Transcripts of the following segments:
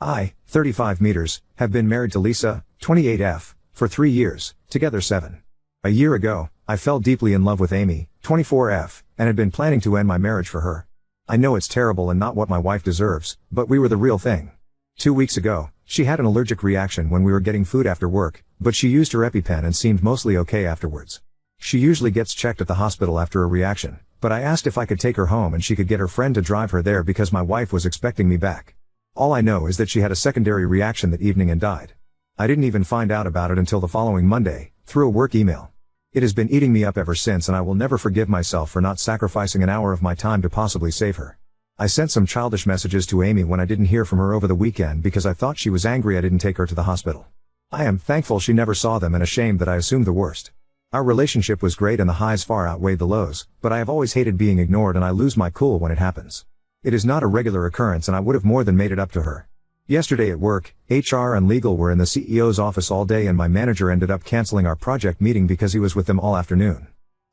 I, 35 meters, have been married to Lisa, 28F, for 3 years, together 7. A year ago, I fell deeply in love with Amy, 24F, and had been planning to end my marriage for her. I know it's terrible and not what my wife deserves, but we were the real thing. 2 weeks ago, she had an allergic reaction when we were getting food after work, but she used her EpiPen and seemed mostly okay afterwards. She usually gets checked at the hospital after a reaction, but I asked if I could take her home and she could get her friend to drive her there because my wife was expecting me back. All I know is that she had a secondary reaction that evening and died. I didn't even find out about it until the following Monday, through a work email. It has been eating me up ever since, and I will never forgive myself for not sacrificing an hour of my time to possibly save her. I sent some childish messages to Amy when I didn't hear from her over the weekend because I thought she was angry I didn't take her to the hospital. I am thankful she never saw them and ashamed that I assumed the worst. Our relationship was great and the highs far outweighed the lows, but I have always hated being ignored and I lose my cool when it happens. It is not a regular occurrence and I would have more than made it up to her. Yesterday at work, HR and legal were in the CEO's office all day and my manager ended up canceling our project meeting because he was with them all afternoon.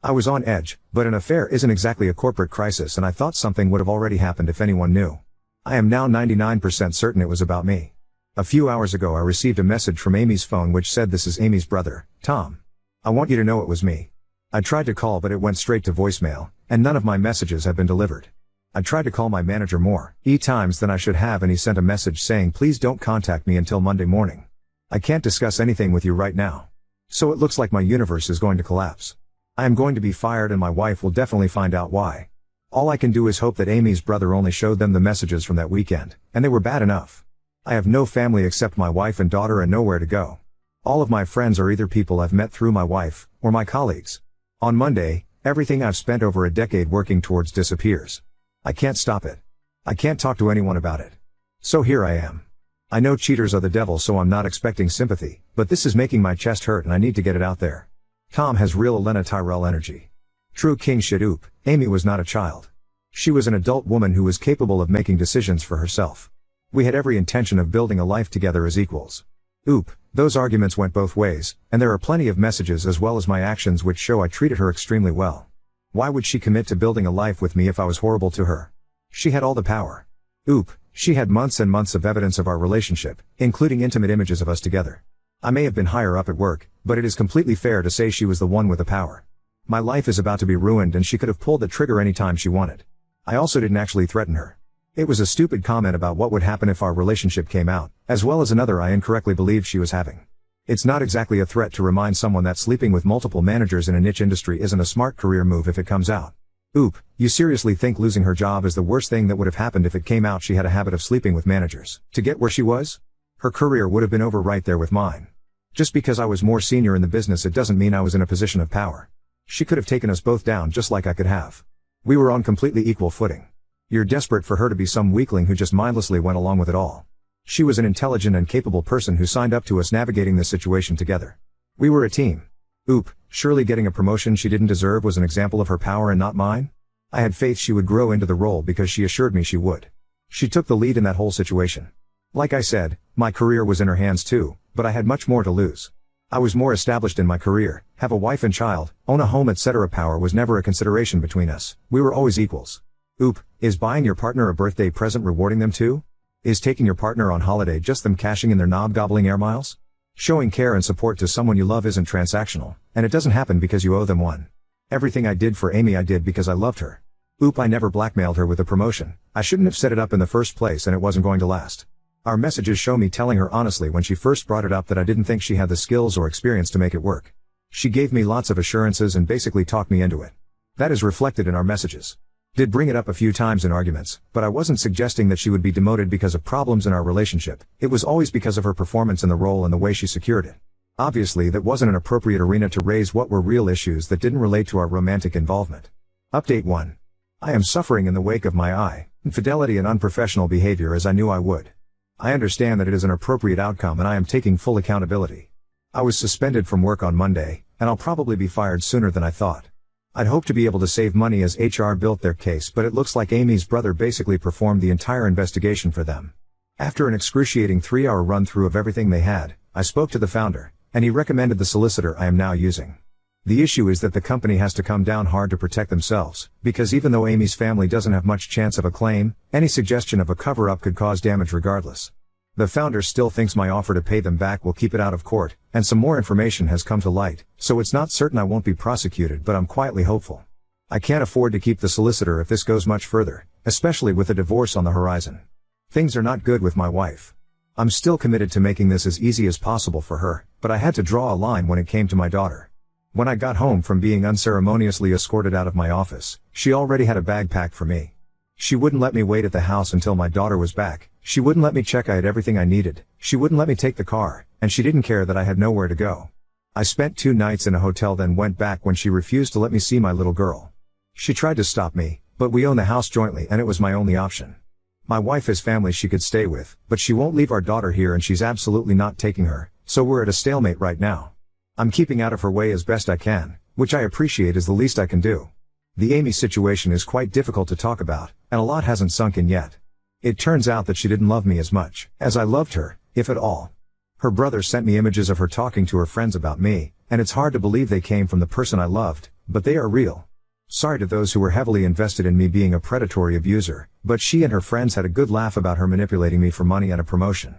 I was on edge, but an affair isn't exactly a corporate crisis and I thought something would have already happened if anyone knew. I am now 99% certain it was about me. A few hours ago I received a message from Amy's phone which said, "This is Amy's brother, Tom. I want you to know it was me." I tried to call but it went straight to voicemail, and none of my messages have been delivered. I tried to call my manager more times than I should have and he sent a message saying please don't contact me until Monday morning. I can't discuss anything with you right now. So it looks like my universe is going to collapse. I am going to be fired and my wife will definitely find out why. All I can do is hope that Amy's brother only showed them the messages from that weekend, and they were bad enough. I have no family except my wife and daughter and nowhere to go. All of my friends are either people I've met through my wife, or my colleagues. On Monday, everything I've spent over a decade working towards disappears. I can't stop it. I can't talk to anyone about it. So here I am. I know cheaters are the devil so I'm not expecting sympathy, but this is making my chest hurt and I need to get it out there. Tom has real Elena Tyrell energy. True king shit. Oop, Amy was not a child. She was an adult woman who was capable of making decisions for herself. We had every intention of building a life together as equals. Oop, those arguments went both ways, and there are plenty of messages as well as my actions which show I treated her extremely well. Why would she commit to building a life with me if I was horrible to her? She had all the power. Oop, she had months and months of evidence of our relationship, including intimate images of us together. I may have been higher up at work, but it is completely fair to say she was the one with the power. My life is about to be ruined and she could have pulled the trigger anytime she wanted. I also didn't actually threaten her. It was a stupid comment about what would happen if our relationship came out, as well as another I incorrectly believed she was having. It's not exactly a threat to remind someone that sleeping with multiple managers in a niche industry isn't a smart career move if it comes out. Oop, you seriously think losing her job is the worst thing that would have happened if it came out she had a habit of sleeping with managers to get where she was? Her career would have been over right there with mine. Just because I was more senior in the business it doesn't mean I was in a position of power. She could have taken us both down just like I could have. We were on completely equal footing. You're desperate for her to be some weakling who just mindlessly went along with it all. She was an intelligent and capable person who signed up to us navigating this situation together. We were a team. Oop, surely getting a promotion she didn't deserve was an example of her power and not mine? I had faith she would grow into the role because she assured me she would. She took the lead in that whole situation. Like I said, my career was in her hands too, but I had much more to lose. I was more established in my career, have a wife and child, own a home etc. Power was never a consideration between us, we were always equals. Oop, is buying your partner a birthday present rewarding them too? Is taking your partner on holiday just them cashing in their knob-gobbling air miles? Showing care and support to someone you love isn't transactional, and it doesn't happen because you owe them one. Everything I did for Amy I did because I loved her. Oop, I never blackmailed her with a promotion. I shouldn't have set it up in the first place and it wasn't going to last. Our messages show me telling her honestly when she first brought it up that I didn't think she had the skills or experience to make it work. She gave me lots of assurances and basically talked me into it. That is reflected in our messages. Did bring it up a few times in arguments, but I wasn't suggesting that she would be demoted because of problems in our relationship. It was always because of her performance in the role and the way she secured it. Obviously that wasn't an appropriate arena to raise what were real issues that didn't relate to our romantic involvement. Update 1. I am suffering in the wake of my infidelity and unprofessional behavior as I knew I would. I understand that it is an appropriate outcome and I am taking full accountability. I was suspended from work on Monday, and I'll probably be fired sooner than I thought. I'd hoped to be able to save money as HR built their case, but it looks like Amy's brother basically performed the entire investigation for them. After an excruciating 3-hour run-through of everything they had, I spoke to the founder, and he recommended the solicitor I am now using. The issue is that the company has to come down hard to protect themselves, because even though Amy's family doesn't have much chance of a claim, any suggestion of a cover-up could cause damage regardless. The founder still thinks my offer to pay them back will keep it out of court, and some more information has come to light, so it's not certain I won't be prosecuted, but I'm quietly hopeful. I can't afford to keep the solicitor if this goes much further, especially with a divorce on the horizon. Things are not good with my wife. I'm still committed to making this as easy as possible for her, but I had to draw a line when it came to my daughter. When I got home from being unceremoniously escorted out of my office, she already had a bag packed for me. She wouldn't let me wait at the house until my daughter was back, she wouldn't let me check I had everything I needed, she wouldn't let me take the car, and she didn't care that I had nowhere to go. I spent 2 nights in a hotel, then went back when she refused to let me see my little girl. She tried to stop me, but we own the house jointly and it was my only option. My wife has family she could stay with, but she won't leave our daughter here and she's absolutely not taking her, so we're at a stalemate right now. I'm keeping out of her way as best I can, which I appreciate is the least I can do. The Amy situation is quite difficult to talk about, and a lot hasn't sunk in yet. It turns out that she didn't love me as much as I loved her, if at all. Her brother sent me images of her talking to her friends about me, and it's hard to believe they came from the person I loved, but they are real. Sorry to those who were heavily invested in me being a predatory abuser, but she and her friends had a good laugh about her manipulating me for money and a promotion.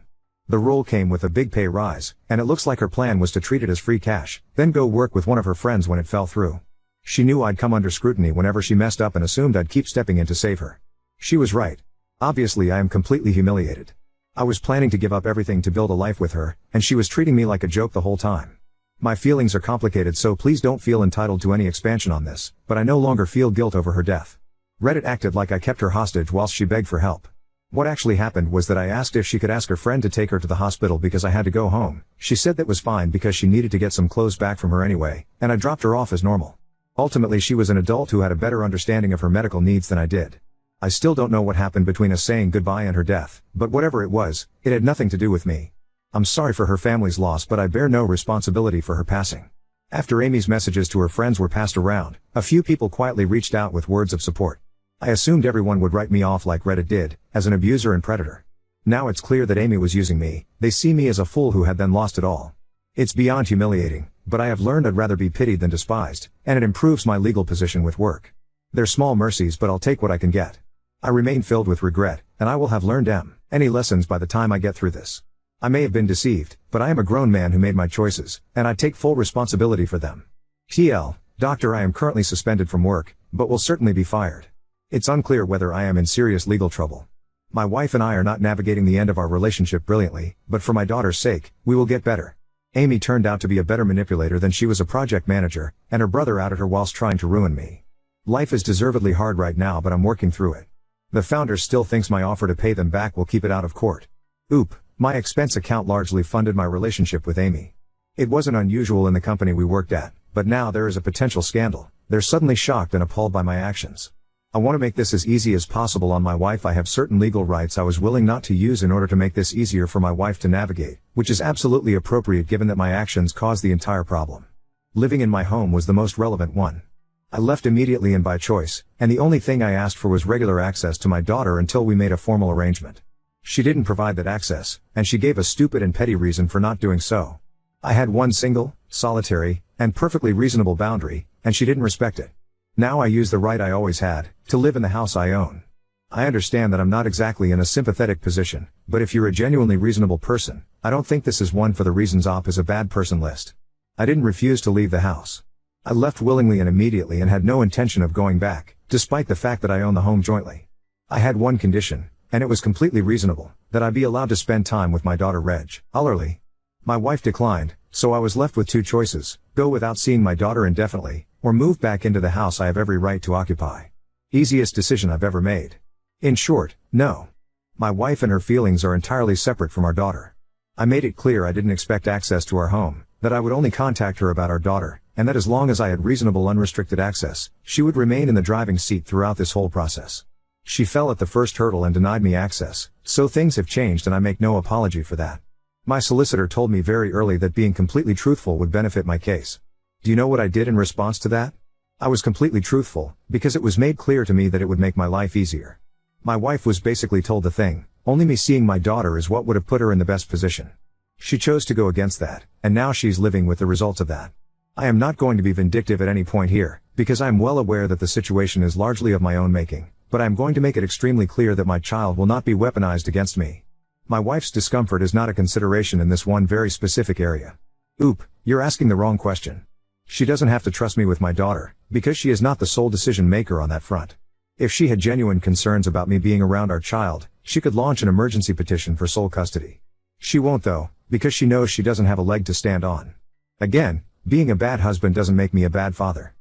The role came with a big pay rise, and it looks like her plan was to treat it as free cash, then go work with one of her friends when it fell through. She knew I'd come under scrutiny whenever she messed up and assumed I'd keep stepping in to save her. She was right. Obviously I am completely humiliated. I was planning to give up everything to build a life with her, and she was treating me like a joke the whole time. My feelings are complicated, so please don't feel entitled to any expansion on this, but I no longer feel guilt over her death. Reddit acted like I kept her hostage whilst she begged for help. What actually happened was that I asked if she could ask her friend to take her to the hospital because I had to go home. She said that was fine because she needed to get some clothes back from her anyway, and I dropped her off as normal. Ultimately she was an adult who had a better understanding of her medical needs than I did. I still don't know what happened between us saying goodbye and her death, but whatever it was, it had nothing to do with me. I'm sorry for her family's loss, but I bear no responsibility for her passing. After Amy's messages to her friends were passed around, a few people quietly reached out with words of support. I assumed everyone would write me off like Reddit did, as an abuser and predator. Now it's clear that Amy was using me. They see me as a fool who had then lost it all. It's beyond humiliating, but I have learned I'd rather be pitied than despised, and it improves my legal position with work. They're small mercies, but I'll take what I can get. I remain filled with regret, and I will have learned any lessons by the time I get through this. I may have been deceived, but I am a grown man who made my choices, and I take full responsibility for them. TL, Doctor, I am currently suspended from work, but will certainly be fired. It's unclear whether I am in serious legal trouble. My wife and I are not navigating the end of our relationship brilliantly, but for my daughter's sake, we will get better. Amy turned out to be a better manipulator than she was a project manager, and her brother outed her whilst trying to ruin me. Life is deservedly hard right now, but I'm working through it. The founder still thinks my offer to pay them back will keep it out of court. Oop. My expense account largely funded my relationship with Amy. It wasn't unusual in the company we worked at, but now there is a potential scandal. They're suddenly shocked and appalled by my actions. I want to make this as easy as possible on my wife. I have certain legal rights I was willing not to use in order to make this easier for my wife to navigate, which is absolutely appropriate given that my actions caused the entire problem. Living in my home was the most relevant one. I left immediately and by choice, and the only thing I asked for was regular access to my daughter until we made a formal arrangement. She didn't provide that access, and she gave a stupid and petty reason for not doing so. I had one single, solitary, and perfectly reasonable boundary, and she didn't respect it. Now I use the right I always had, to live in the house I own. I understand that I'm not exactly in a sympathetic position, but if you're a genuinely reasonable person, I don't think this is one for the reasons op is a bad person list. I didn't refuse to leave the house. I left willingly and immediately and had no intention of going back, despite the fact that I own the home jointly. I had one condition, and it was completely reasonable, that I be allowed to spend time with my daughter Reg. Ullerly. My wife declined, so I was left with 2 choices, go without seeing my daughter indefinitely, or move back into the house I have every right to occupy. Easiest decision I've ever made. In short, no. My wife and her feelings are entirely separate from our daughter. I made it clear I didn't expect access to our home, that I would only contact her about our daughter, and that as long as I had reasonable unrestricted access, she would remain in the driving seat throughout this whole process. She fell at the first hurdle and denied me access, so things have changed and I make no apology for that. My solicitor told me very early that being completely truthful would benefit my case. Do you know what I did in response to that? I was completely truthful, because it was made clear to me that it would make my life easier. My wife was basically told the thing, only me seeing my daughter is what would have put her in the best position. She chose to go against that, and now she's living with the results of that. I am not going to be vindictive at any point here, because I am well aware that the situation is largely of my own making, but I am going to make it extremely clear that my child will not be weaponized against me. My wife's discomfort is not a consideration in this one very specific area. Oop, you're asking the wrong question. She doesn't have to trust me with my daughter, because she is not the sole decision maker on that front. If she had genuine concerns about me being around our child, she could launch an emergency petition for sole custody. She won't though, because she knows she doesn't have a leg to stand on. Again, being a bad husband doesn't make me a bad father.